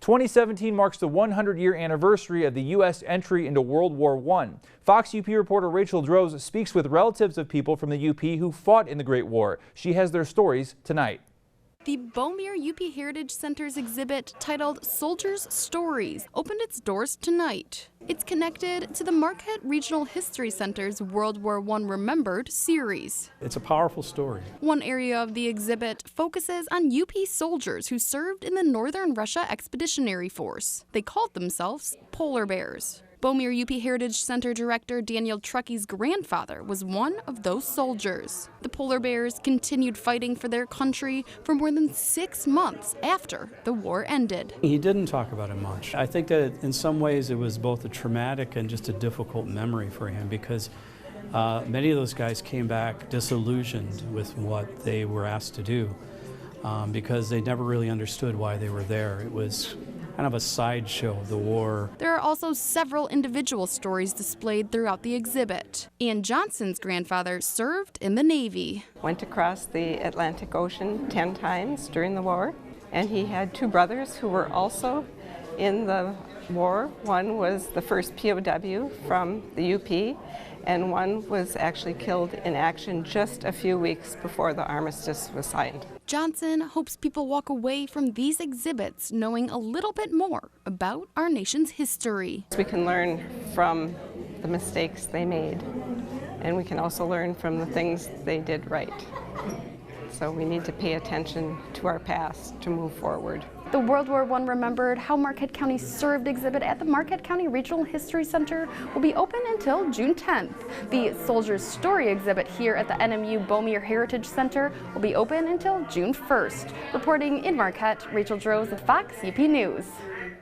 2017 marks the 100-year anniversary of the U.S. entry into World War I. Fox UP reporter Rachel Droz speaks with relatives of people from the UP who fought in the Great War. She has their stories tonight. The Beaumere UP Heritage Center's exhibit, titled Soldiers' Stories, opened its doors tonight. It's connected to the Marquette Regional History Center's World War I Remembered series. It's a powerful story. One area of the exhibit focuses on UP soldiers who served in the Northern Russia Expeditionary Force. They called themselves Polar Bears. Beaumere UP Heritage Center Director Daniel Truckey's grandfather was one of those soldiers. The Polar Bears continued fighting for their country for more than 6 months after the war ended. He didn't talk about it much. I think that in some ways it was both a traumatic and just a difficult memory for him because many of those guys came back disillusioned with what they were asked to do because they never really understood why they were there. It was kind of a sideshow of the war. There are also several individual stories displayed throughout the exhibit. Ann Johnson's grandfather served in the Navy. Went across the Atlantic Ocean 10 times during the war, and he had 2 brothers who were also in the war. One was the first POW from the UP, and one was actually killed in action just a few weeks before the armistice was signed. Johnson hopes people walk away from these exhibits knowing a little bit more about our nation's history. We can learn from the mistakes they made, and we can also learn from the things they did right. So we need to pay attention to our past to move forward. The World War I Remembered How Marquette County Served exhibit at the Marquette County Regional History Center will be open until June 10th. The Soldier's Story exhibit here at the NMU Beaumere Heritage Center will be open until June 1st. Reporting in Marquette, Rachel Droz of Fox UP News.